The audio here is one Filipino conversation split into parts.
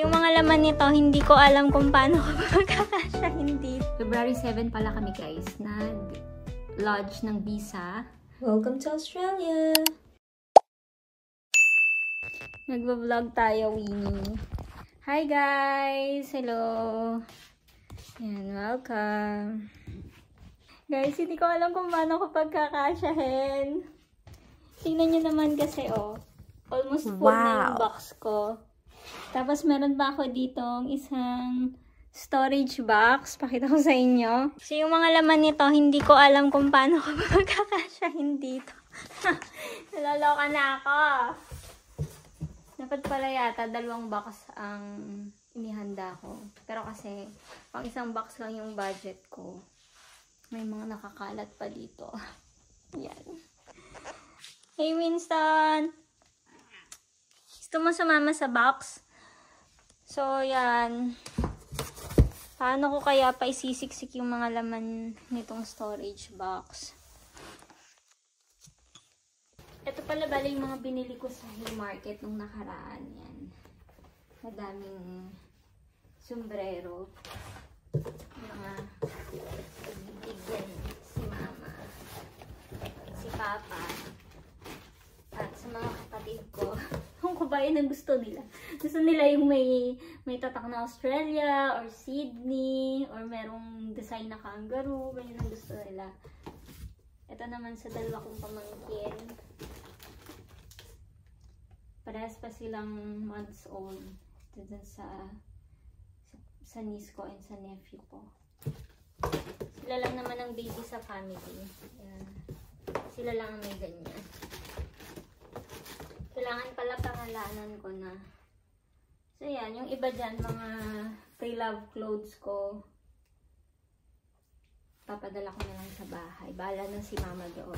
yung mga laman nito, hindi ko alam kung paano ko magkakasyahin dito. February 7 pala kami guys, nag-lodge ng visa. Welcome to Australia! Nagva-vlog tayo, Winnie. Hi guys! Hello! Yan, welcome! Guys, hindi ko alam kung paano ko pagkakasyahin. Tingnan nyo naman kasi, oh. Almost full na yung box ko. Tapos, meron pa ako ditong isang storage box. Pakita ko sa inyo. So, yung mga laman nito, hindi ko alam kung paano ko magkakasyahin dito. Naloloka na ako. Dapat pala yata, 2 box ang inihanda ko. Pero kasi, pang 1 box lang yung budget ko. May mga nakakalat pa dito. Yan. Hey, Winston! Gusto mo sumama sa box? So, yan. Paano ko kaya pa isisiksik yung mga laman nitong storage box? Ito pala bali yung mga binili ko sa Haymarket nung nakaraan. Yan. Madaming sombrero. Mga bibigyan si mama, si papa, at sa mga kapatid ko. Kung kabayan ang gusto nila. Gusto nila yung may tatak na Australia or Sydney or merong design na kangaroo. Ganyan ang gusto nila. Ito naman sa 2 kong pamangkin. Parehas pa silang months old. Ito dun sa niece ko and sa nephew ko. Sila lang naman ang baby sa family. Ayan. Sila lang ang may ganyan. Kailangan pala pangalanan ko na. So, yan. Yung iba dyan, mga pre-love clothes ko, papadala ko na lang sa bahay. Bahala na si mama doon.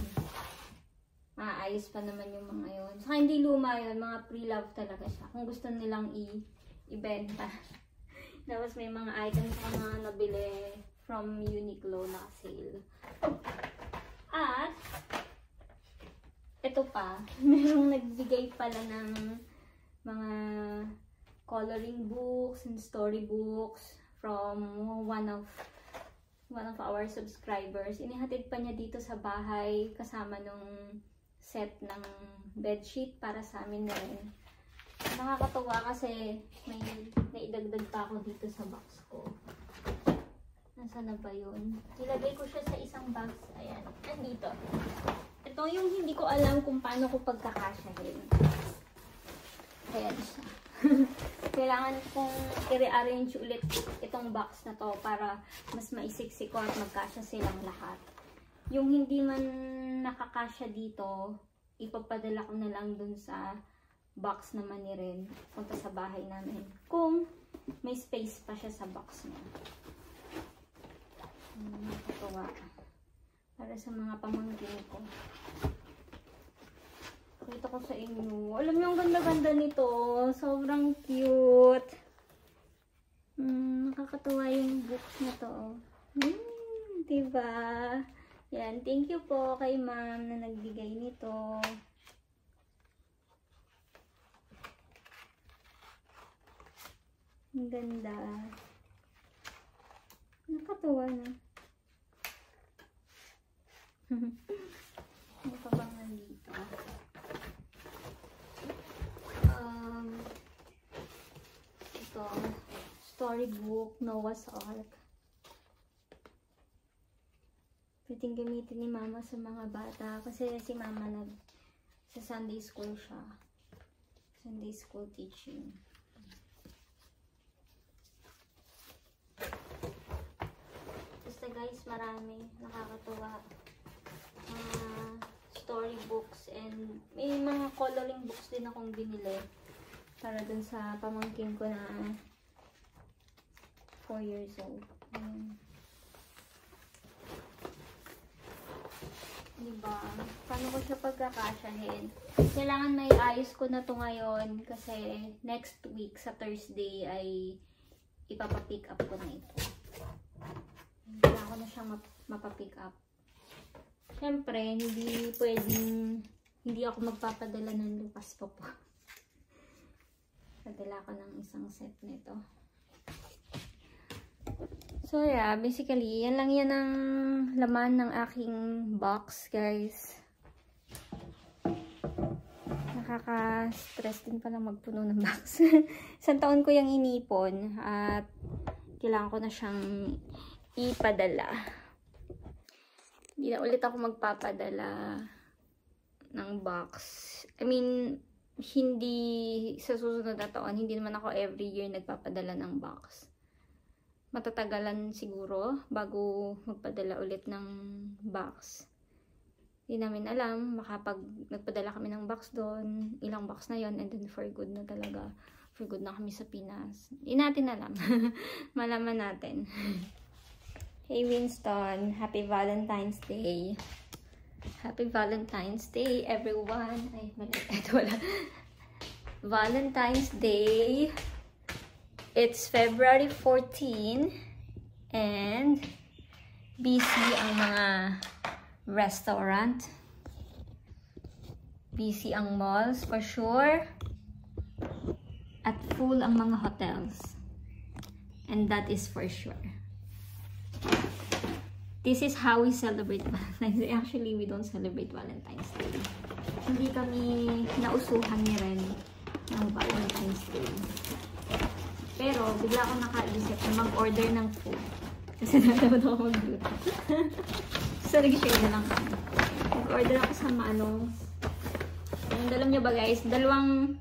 Maayos pa naman yung mga yun. Saka hindi luma yun. Mga pre-love talaga siya. Kung gusto nilang ibenta. Tapos may mga items ko na nabili from Uniqlo na sale. At, ito pa, merong nagbigay pala ng mga coloring books and storybooks from one of our subscribers. Inihatid pa niya dito sa bahay kasama nung set ng bedsheet para sa amin na rin. Nakakatuwa kasi may naidagdag pa ako dito sa box ko. Nasaan na ba yun? Ilagay ko siya sa isang box. Ayan, nandito. Ito yung hindi ko alam kung paano ko pagkakasyahin. Ayan siya. Kailangan kong i-rearrange ulit itong box na to para mas maisiksik ko at magkasya silang lahat. Yung hindi man nakakasya dito, ipapadala ko na lang dun sa box naman ni Ren. Punta sa bahay namin. Kung may space pa siya sa box niya. Nakakatuwa. Para sa mga pamangkin ko. Pakita ko sa inyo. Alam niyo, ang ganda-ganda nito. Sobrang cute. Nakakatuwa yung books na to. Diba? Yan. Thank you po kay ma'am na nagbigay nito. Ang ganda. Nakakatuwa na. Ano pa bang nandito? Ito. Storybook, Noah's Ark. Pwedeng gamitin ni mama sa mga bata. Kasi si mama sa Sunday school siya. Sunday school teaching. Basta guys, marami. Nakakatuwa. Storybooks and may mga coloring books din akong binili para dun sa pamangkin ko na 4 years old. Diba? Paano ko siya pagkakasyahin? Kailangan may ayos ko na to ngayon kasi next week sa Thursday ay ipapapick up ko na ito. Kailangan ko na siyang mapapick up. Siyempre, hindi pwedeng, hindi ako magpapadala ng lupas pa po. Nadala ko ng isang set nito. So yeah, basically, yan lang yan ang laman ng aking box, guys. Nakaka-stress din pala magpuno ng box. Isang taon ko yung inipon at kailangan ko na siyang ipadala. Hindi na ulit ako magpapadala ng box. I mean, hindi sa susunod na taon, hindi naman ako every year nagpapadala ng box. Matatagalan siguro bago magpadala ulit ng box. Hindi namin alam, makapag nagpadala kami ng box doon, ilang box na yon, and then for good na talaga. For good na kami sa Pinas. Hindi natin alam. Malaman natin. Hey Winston, happy Valentine's Day. Happy Valentine's Day, everyone. Ay, mali. Ito wala. Valentine's Day. It's February 14 and busy ang mga restaurant. Busy ang malls for sure. At full ang mga hotels. And that is for sure. This is how we celebrate Valentine's Day. Actually, we don't celebrate Valentine's Day. Hindi kami nausuhan ni Ren ng Valentine's Day. Pero, bigla ako nakaisip na mag-order ng food. Kasi nalaman ako mag-luto. So, nag-share na lang kami. Nag-order ako sa Manong. Alam nyo ba guys, dalawang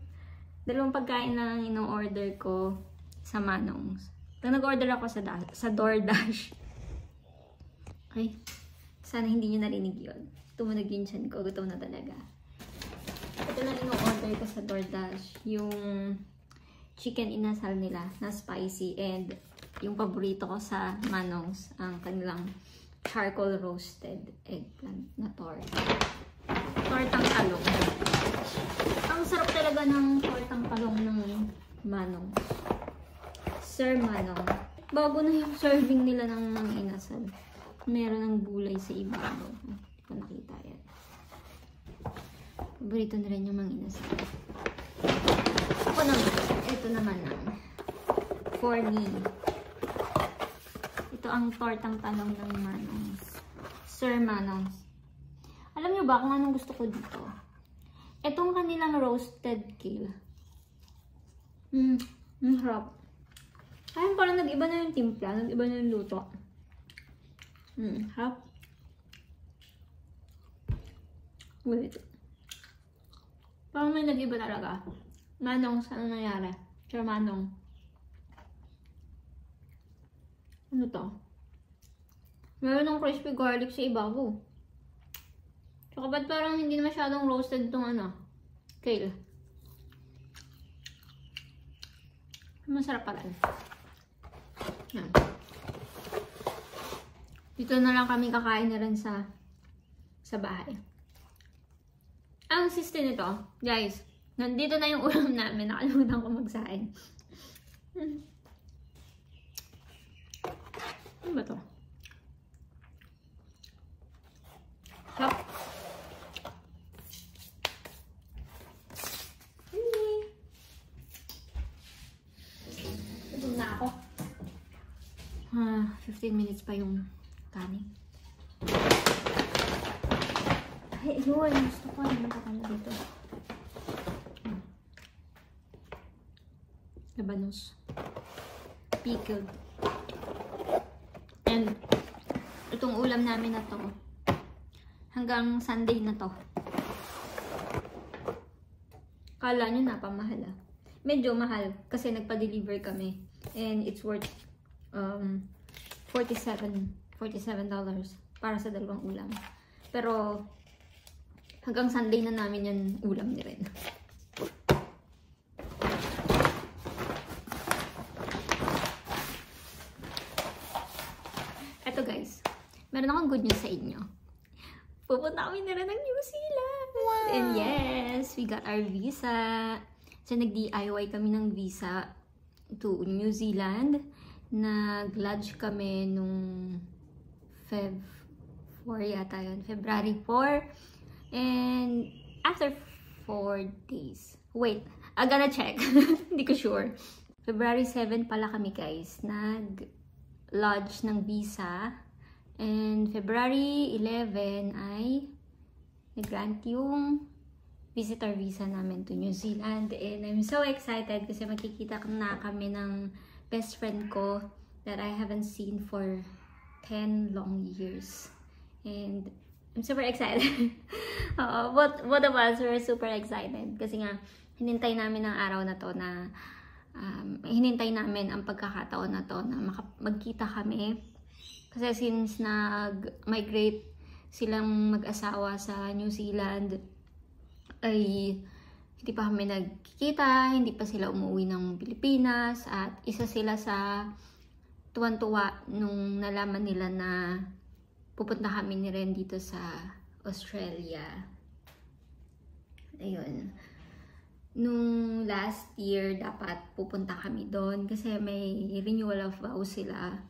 pagkain na lang ino-order ko sa Manong's. Nag-order ako sa DoorDash. Okay? Sana hindi nyo narinig yun. Tumunog yung chan ko. Gutom na talaga. Ito lang ino-order ko sa DoorDash. Yung chicken inasal nila na spicy, and yung paborito ko sa Manong's, ang kanilang charcoal roasted eggplant na torta. Tortang talong. Ang sarap talaga ng tortang talong ng Manong's. Sir Manong. Bago na yung serving nila ng mga inasal. Meron ng gulay sa ibabaw. Hindi ko nakita yan. Paborito na rin yung mga inasal. Ako naman, ito naman ang for me. Ito ang tortang talong ng Manong's. Sir Manong's. Alam nyo ba kung anong gusto ko dito? Itong kanilang roasted kale. Harap. Ayun, parang nag-iba na yung timpla. Nag-iba na yung luto. Harap. Wait. Parang may nag-iba talaga. Manong, saan nangyari? Sir Manong. Ano to? Meron ng crispy garlic sa ibabaw. Tsaka ba't parang hindi na masyadong roasted itong kale? Masarap pa rin. Yan. Dito na lang kami kakain na rin sa bahay. Ang sister nito, guys, nandito na yung ulam namin. Nakalimutan ko magsain. Ano ba to? Hop. Ito na ako. 15 minutes pa yung kanin. Ay, yun. Gusto ko. Ano ka pala dito? Labanos. Pickled. And, itong ulam namin na to, hanggang Sunday na to. Kala nyo napamahal Medyo mahal kasi nagpa-deliver kami. And it's worth $47 para sa dalawang ulam. Pero hanggang Sunday na namin yan ulam ni Ren. Eto guys, meron akong good news sa inyo. Pupunta kami na rin ng New Zealand! Wow! And yes, we got our visa. So nag-DIY kami ng visa to New Zealand. Nag-lodge kami nung February 4. And after 4 days, wait, I'm gonna check. Hindi ko sure. February 7 pala kami guys, nag-lodge ng visa. And February 11 ay nag-grant yung visitor visa namin to New Zealand. And I'm so excited kasi makikita na kami ng best friend ko that I haven't seen for 10 long years. And I'm super excited. Both of us were super excited kasi nga hinintay namin ang araw na to na hinintay namin ang pagkakataon na to na magkita kami. Kasi since nag-migrate silang mag-asawa sa New Zealand, ay hindi pa kami nagkikita, hindi pa sila umuwi ng Pilipinas, at isa sila sa tuwan-tuwa nung nalaman nila na pupunta kami ni Ren dito sa Australia. Ayun. Nung last year, dapat pupunta kami doon kasi may renewal of vows sila.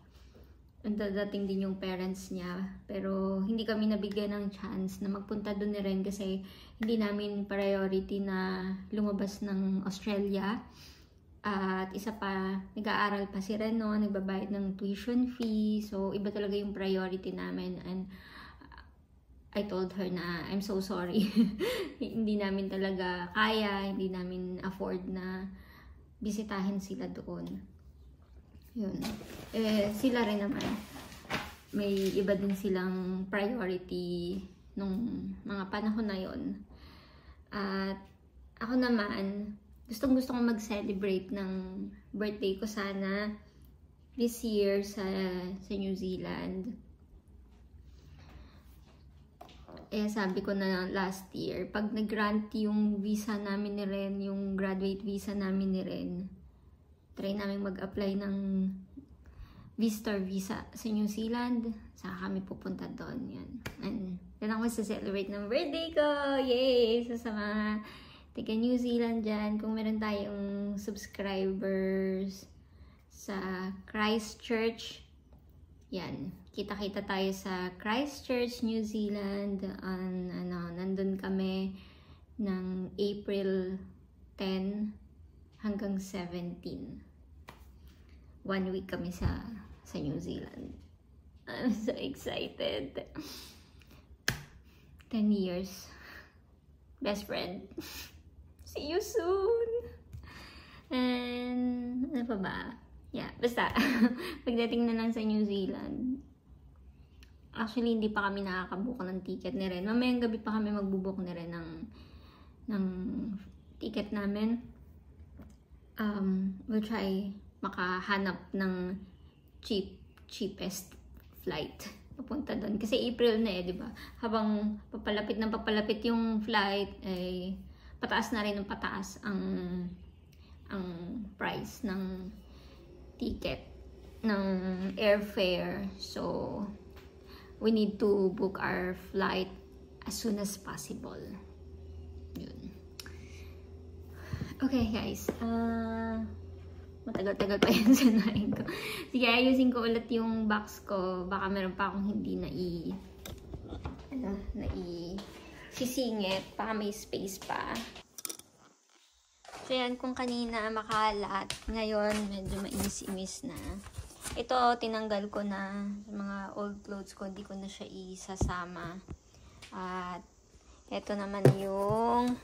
And dadating din yung parents niya. Pero hindi kami nabigyan ng chance na magpunta doon ni Ren kasi hindi namin priority na lumabas ng Australia. At isa pa, nag-aaral pa si Ren, no? Nagbabayad ng tuition fee. So, iba talaga yung priority namin. And I told her na I'm so sorry. Hindi namin talaga kaya, hindi namin afford na bisitahin sila doon. Yun. Sila rin naman, may iba din silang priority nung mga panahon na yon. At ako naman, gustong-gusto kong mag-celebrate ng birthday ko sana this year sa New Zealand. Sabi ko na last year, pag nag-grant yung visa namin ni Ren, yung graduate visa namin ni Ren, try namin mag-apply ng visitor visa sa New Zealand. Saka kami pupunta doon. Yan. And then ako sa-celebrate ng birthday ko. Yay! So sa mga taga New Zealand dyan, kung meron tayong subscribers sa Christchurch, yan. Kita-kita tayo sa Christchurch, New Zealand. Nandun kami ng April 10 hanggang 17. 1 week kami sa New Zealand. I'm so excited. 10 years. Best friend. See you soon! And ano pa ba? Yeah, basta. Pagdating na lang sa New Zealand, actually, hindi pa kami nakakabook ng ticket ni Ren. Mamayang gabi pa kami magbubook ni Ren ng ticket namin. We'll try makahanap ng cheapest flight papunta doon. Kasi April na di ba? Habang papalapit yung flight, ay pataas na rin ng pataas ang price ng ticket, ng airfare. So, we need to book our flight as soon as possible. Yun. Okay, guys. Matagal-tagal pa yung sanayin ko. Sige, ayusin ko ulit yung box ko. Baka meron pa akong hindi sisingit. Baka may space pa. So, yan. Kung kanina makalat, ngayon medyo mainis-imis na. Ito, tinanggal ko na sa mga old clothes ko. Hindi ko na siya isasama. At, ito naman yung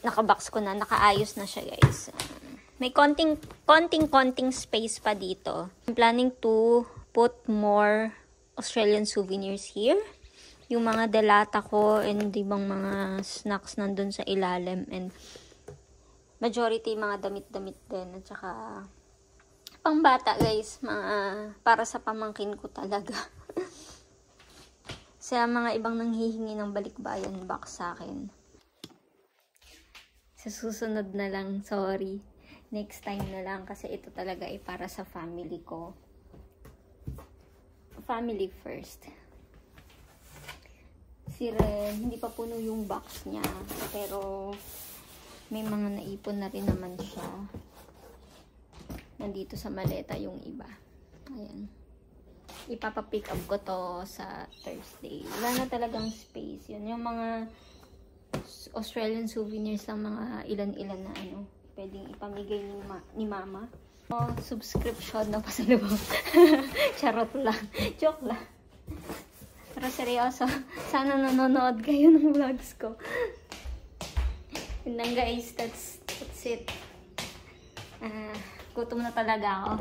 nakabox ko na. Nakaayos na siya, guys. May konting space pa dito. I'm planning to put more Australian souvenirs here. Yung mga delata ko and ibang mga snacks nandun sa ilalim. And majority mga damit-damit din. At saka pangbata, guys. Para sa pamangkin ko talaga. Sa mga ibang nanghihingi ng balikbayan box sa akin. Sa susunod na lang, sorry. Next time na lang kasi ito talaga ay para sa family ko. Family first. Si Ren, hindi pa puno yung box niya. Pero may mga naipon na rin naman siya. Nandito sa maleta yung iba. Ayan. Ipapa-pick up ko to sa Thursday. Wala na talagang space. Yun yung mga Australian souvenirs lang, mga ilan-ilan na ano, pwedeng ipamigay ni mama. Oh, subscription na pasalubong. Charot lang. Joke lang. Pero seryoso, sana nanonood kayo ng vlogs ko. Yun lang guys, that's it. Gutom na talaga ako.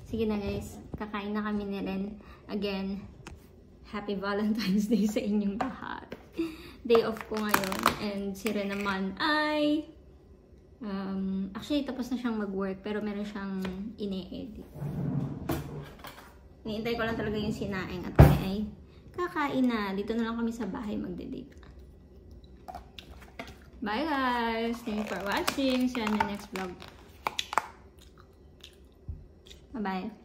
Sige na guys, kakain na kami ni Ren. Again, Happy Valentine's Day sa inyong lahat. Day off ko ngayon. And si Ren naman ay actually tapos na siyang mag-work pero meron siyang ine-edit. Niintay ko lang talaga yung sinaing at kami ay kakain na. Dito na lang kami sa bahay magde-date. Bye guys! Thank you for watching. See you on the next vlog. Bye-bye.